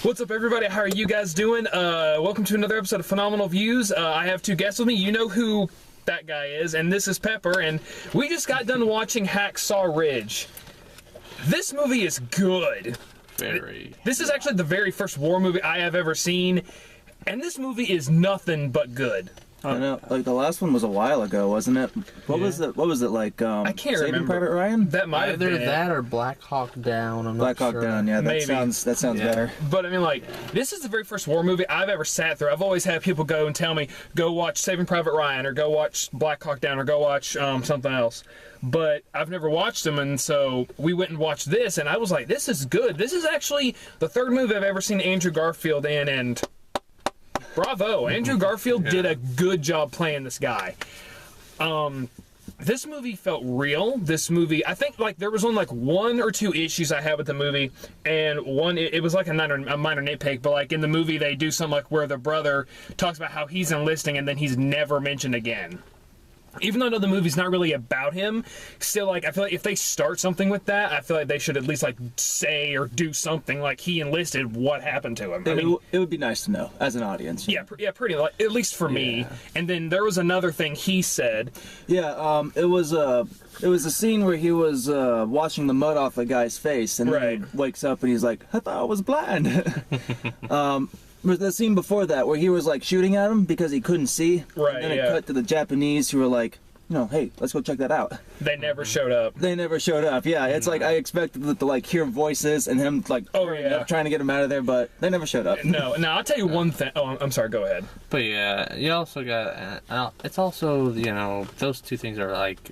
What's up, everybody? How are you guys doing? Welcome to another episode of Phenomenal Views. I have two guests with me. You know who that guy is, and this is Pepper, and we just got done watching Hacksawridge. This movie is good. Very. This is actually the very first war movie I have ever seen, and this movie is nothing but good. I know, like the last one was a while ago, wasn't it? What was it? What was it like? I can't Saving remember. Private Ryan? That might have Either been that or Black Hawk Down. I'm Black not Hawk sure. Down. Yeah, Maybe. that sounds better. But I mean, like, this is the very first war movie I've ever sat through. I've always had people go and tell me, go watch Saving Private Ryan, or go watch Black Hawk Down, or go watch something else. But I've never watched them, and so we went and watched this, and I was like, this is good. This is actually the third movie I've ever seen Andrew Garfield in, and bravo. Andrew Garfield did a good job playing this guy. This movie felt real. This movie, I think, like, there was only like one or two issues I had with the movie, and one, it was like a minor nitpick, but like in the movie they do something like where the brother talks about how he's enlisting and then he's never mentioned again. Even though I know the movie's not really about him, still, like, I feel like if they start something with that, I feel like they should at least, like, say or do something like he enlisted, what happened to him. I mean, It would be nice to know as an audience. yeah, pretty, like, at least for me. And then there was another thing he said. Yeah, it was a scene where he was washing the mud off the guy's face, and then he wakes up and he's like, "I thought I was blind." There's the scene before that where he was like shooting at him because he couldn't see. Right, And then yeah. it cut to the Japanese who were like, hey, let's go check that out. They never showed up. They never showed up. Yeah, it's like I expected to like hear voices and him like trying to get him out of there, but they never showed up. No, I'll tell you one thing. Oh, I'm sorry, go ahead. But yeah, you also got. It's also, those two things are like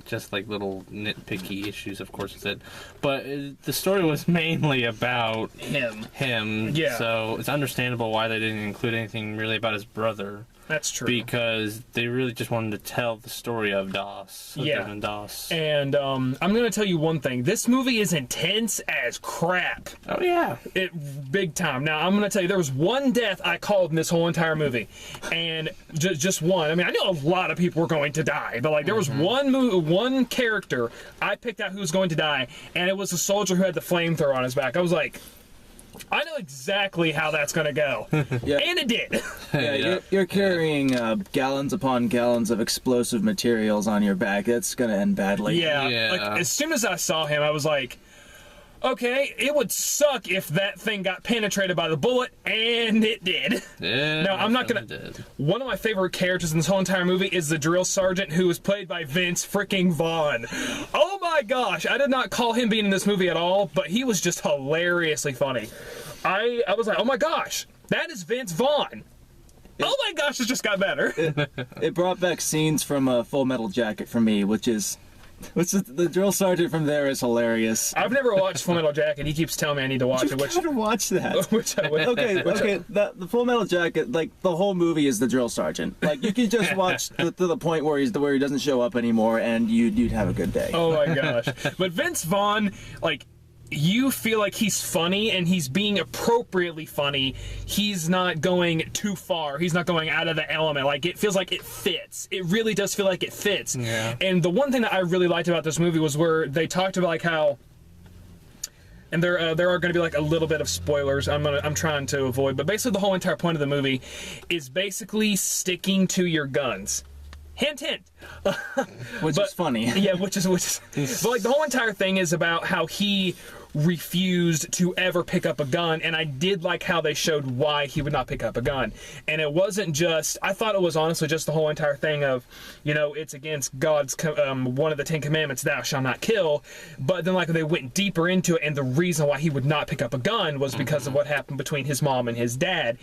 just like little nitpicky issues, of course, with it. But the story was mainly about him. Yeah. So it's understandable why they didn't include anything really about his brother. That's true. Because they really just wanted to tell the story of Doss. Desmond Doss. And I'm going to tell you one thing. This movie is intense as crap. Oh, yeah. Big time. Now, I'm going to tell you, there was one death I called in this whole entire movie. And just one. I mean, I knew a lot of people were going to die. But, like, there was one character I picked out who was going to die. And it was a soldier who had the flamethrower on his back. I was like, I know exactly how that's going to go. Yeah. And it did. Yeah, you're carrying gallons upon gallons of explosive materials on your back. That's going to end badly. Yeah. Like, as soon as I saw him, I was like, okay, it would suck if that thing got penetrated by the bullet, and it did. Yeah, no, I'm not going to... One of my favorite characters in this whole entire movie is the drill sergeant, who is played by Vince freaking Vaughn. Oh my gosh, I did not call him being in this movie at all, but he was just hilariously funny. I was like, oh my gosh, that is Vince Vaughn. Oh my gosh, it just got better. It brought back scenes from Full Metal Jacket for me, which is the drill sergeant from there is hilarious. I've never watched Full Metal Jacket. He keeps telling me I need to watch it. You gotta watch that. Which I will. Okay. The Full Metal Jacket, like the whole movie is the drill sergeant. Like you can just watch to the point where he doesn't show up anymore, and you'd have a good day. Oh my gosh! But Vince Vaughn, like, you feel like he's funny, and he's being appropriately funny. He's not going too far. He's not going out of the element. Like, it feels like it fits. It really does feel like it fits. Yeah. And the one thing that I really liked about this movie was where they talked about, like, how... And there are going to be, like, a little bit of spoilers I'm trying to avoid. But basically the whole entire point of the movie is basically sticking to your guns. Hint, hint. Which is funny. Yeah, which is. But like the whole entire thing is about how he refused to ever pick up a gun, and I did like how they showed why he would not pick up a gun. And it wasn't just. I thought it was honestly just the whole entire thing of, it's against God's one of the 10 Commandments, thou shalt not kill. But then like they went deeper into it, and the reason why he would not pick up a gun was because of what happened between his mom and his dad,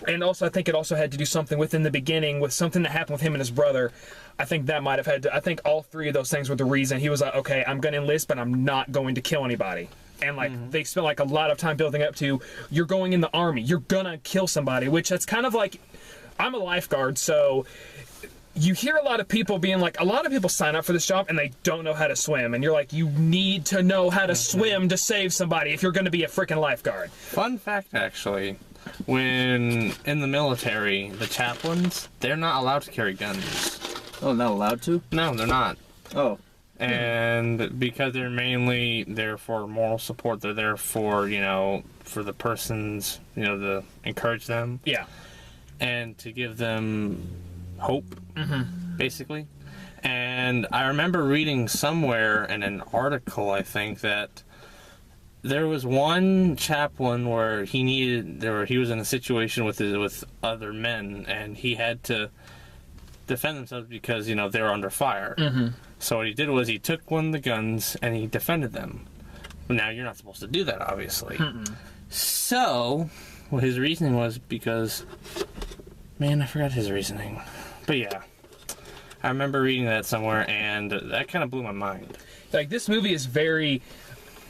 And also, I think it also had to do something within the beginning with something that happened with him and his brother. I think that might have had to... I think all three of those things were the reason he was like, okay, I'm going to enlist, but I'm not going to kill anybody. And, like, they spent, like, a lot of time building up to, you're going in the army, you're going to kill somebody, which that's kind of like... I'm a lifeguard, so... You hear a lot of people being like, a lot of people sign up for this job and they don't know how to swim. And you're like, you need to know how to swim to save somebody if you're going to be a freaking lifeguard. Fun fact, actually. When in the military, the chaplains, they're not allowed to carry guns. Oh, not allowed to? No, they're not. Oh. And because they're mainly there for moral support, they're there for, for the persons, to encourage them. Yeah. And to give them hope, basically. And I remember reading somewhere in an article, I think, that there was one chaplain where he was in a situation with other men, and he had to defend themselves because, they were under fire. So what he did was he took one of the guns and he defended them. Now, you're not supposed to do that, obviously. So, his reasoning was because... Man, I forgot his reasoning. But yeah, I remember reading that somewhere, and that kind of blew my mind. Like, this movie is very...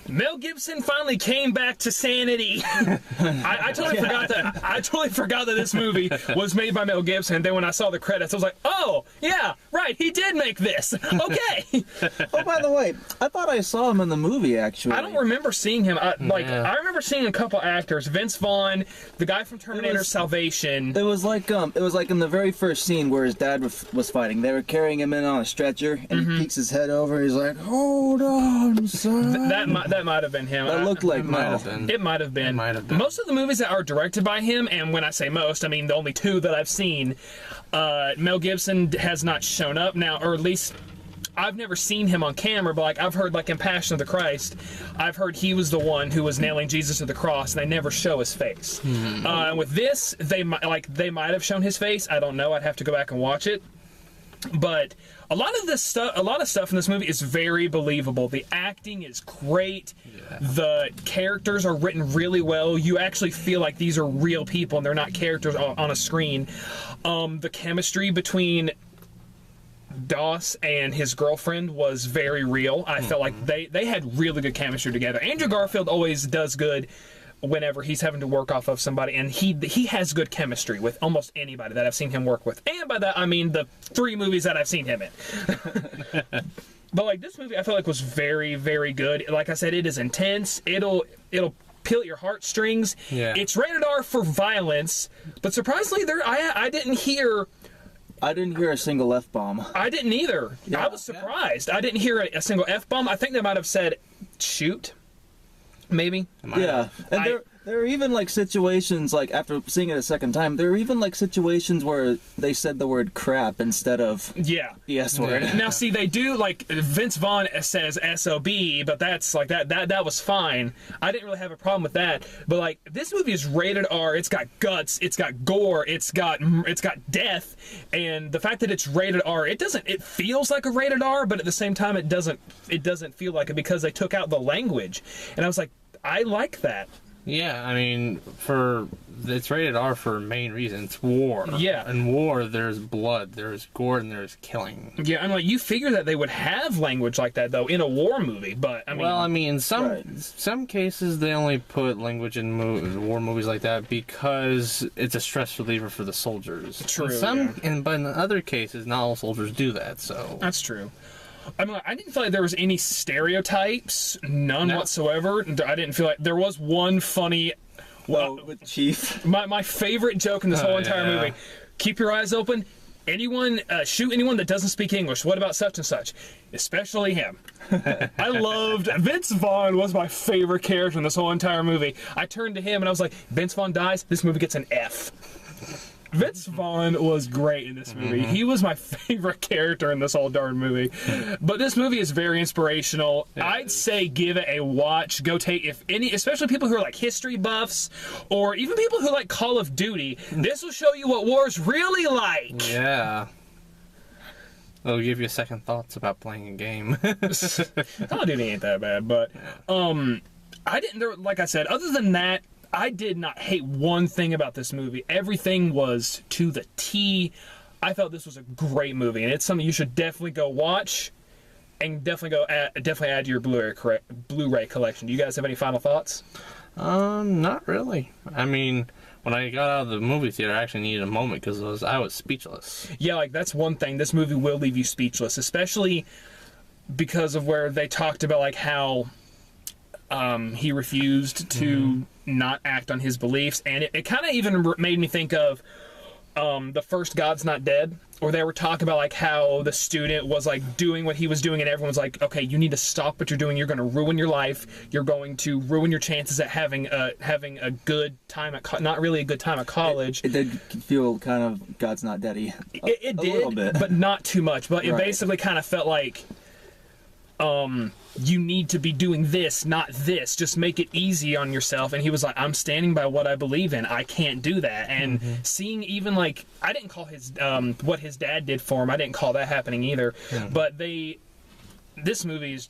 Mel Gibson finally came back to sanity. I totally forgot that. I totally forgot that this movie was made by Mel Gibson. And then when I saw the credits, I was like, "Oh, yeah, right, he did make this." Okay. Oh, by the way, I thought I saw him in the movie. Actually, I don't remember seeing him. I remember seeing a couple actors: Vince Vaughn, the guy from Terminator Salvation. It was like in the very first scene where his dad was fighting. They were carrying him in on a stretcher, and he peeks his head over. He's like, "Hold on, son." That might have been him. That looked like Mel. It might have been. Most of the movies that are directed by him, and when I say most, I mean the only two that I've seen, Mel Gibson has not shown up now, or at least I've never seen him on camera, but like I've heard, like in Passion of the Christ, I've heard he was the one who was nailing Jesus to the cross, and they never show his face. And with this, they might have shown his face. I don't know. I'd have to go back and watch it. But a lot of stuff in this movie is very believable. The acting is great. Yeah. The characters are written really well. You actually feel like these are real people and they're not characters on a screen. The chemistry between Doss and his girlfriend was very real. I felt like they had really good chemistry together. Andrew Garfield always does good whenever he's having to work off of somebody, and he has good chemistry with almost anybody that I've seen him work with. And by that I mean the 3 movies that I've seen him in. But like this movie I feel like was very, very good. Like I said, it is intense. It'll peel at your heartstrings. Yeah. It's rated R for violence, but surprisingly I didn't hear a single F-bomb. I didn't either. Yeah. I was surprised. I didn't hear a single F-bomb. I think they might have said shoot. Maybe. Yeah. And there are even like situations, like after seeing it a second time, there are even like situations where they said the word crap instead of the S word. Now see, they do, like Vince Vaughn says SOB, but that's like that was fine. I didn't really have a problem with that. But like this movie is rated R. It's got guts, it's got gore, it's got death, and the fact that it's rated R, it feels like a rated R, but at the same time it doesn't feel like it because they took out the language. And I was like, I like that. Yeah, I mean, it's rated R for a main reason. It's war. Yeah. In war, there's blood, there's gore, and there's killing. Yeah, I'm like, you figure that they would have language like that, though, in a war movie, but, I mean... Well, I mean, some cases, they only put language in war movies like that because it's a stress reliever for the soldiers. True, but in other cases, not all soldiers do that, so... That's true. I mean, I didn't feel like there was any stereotypes, none whatsoever. I didn't feel like there was one funny. With Chief. My favorite joke in this whole entire movie. Keep your eyes open. Anyone shoot anyone that doesn't speak English. What about such and such? Especially him. I loved Vince Vaughn was my favorite character in this whole entire movie. I turned to him and I was like, Vince Vaughn dies. This movie gets an F. Vince Vaughn was great in this movie. He was my favorite character in this whole darn movie. But this movie is very inspirational. I'd say give it a watch. Go take, especially people who are like history buffs, or even people who like Call of Duty. This will show you what war's really like. Yeah. It'll give you second thoughts about playing a game. Call of Duty ain't that bad, but I didn't. Like I said, other than that, I did not hate one thing about this movie. Everything was to the T. I felt this was a great movie, and it's something you should definitely go watch, and definitely add to your Blu-ray collection. Do you guys have any final thoughts? Not really. I mean, when I got out of the movie theater, I actually needed a moment because I was speechless. Yeah, like that's one thing. This movie will leave you speechless, especially because of where they talked about like how he refused to not act on his beliefs, and it kind of even made me think of the first God's Not Dead, where they were talking about like how the student was like doing what he was doing, and everyone's like, okay, you need to stop what you're doing. You're going to ruin your life. You're going to ruin your chances at having a good time at not really a good time at college. It did feel kind of God's Not Dead-y. It did, little bit, but not too much. But it Right. basically kind of felt like, you need to be doing this, not this. Just make it easy on yourself. And he was like, I'm standing by what I believe in. I can't do that. And seeing even like, I didn't call his what his dad did for him, I didn't call that happening either. But this movie is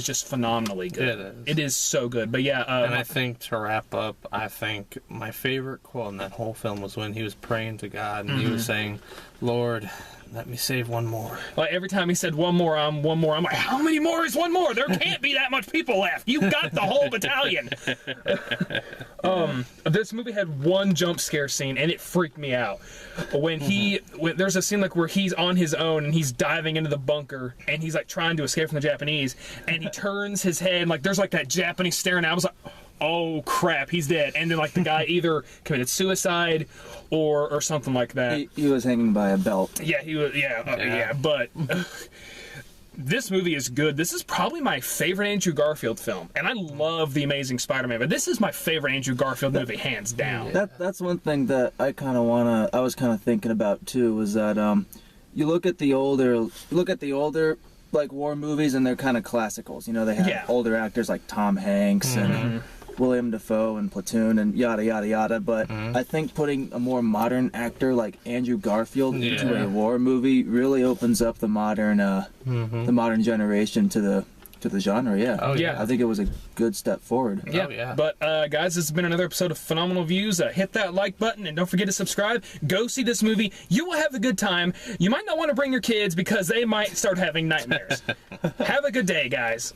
just phenomenally good. It is so good. But yeah, and I think to wrap up, I think my favorite quote in that whole film was when he was praying to God and he was saying, Lord, let me save one more. Like every time he said one more, I'm like, how many more is one more? There can't be that much people left. You got the whole battalion. This movie had one jump scare scene, and it freaked me out. When there's a scene like where he's on his own and he's diving into the bunker and he's like trying to escape from the Japanese, and he turns his head and like there's like that Japanese staring at him. I was like, oh crap, he's dead. And then like the guy either committed suicide or something like that. He was hanging by a belt. Yeah, he was. Yeah. But this movie is good. This is probably my favorite Andrew Garfield film, and I love The Amazing Spider-Man. But this is my favorite Andrew Garfield movie, hands down. That's one thing that I was kind of thinking about too. Was that you look at the older like war movies, and they're kind of classicals. You know, they have older actors like Tom Hanks and William Dafoe and Platoon and yada yada yada. But I think putting a more modern actor like Andrew Garfield into a war movie really opens up the modern generation to the genre. I think it was a good step forward. But guys, this has been another episode of Phenomenal Views. Hit that like button and don't forget to subscribe. Go see this movie. You will have a good time. You might not want to bring your kids because they might start having nightmares. Have a good day, guys.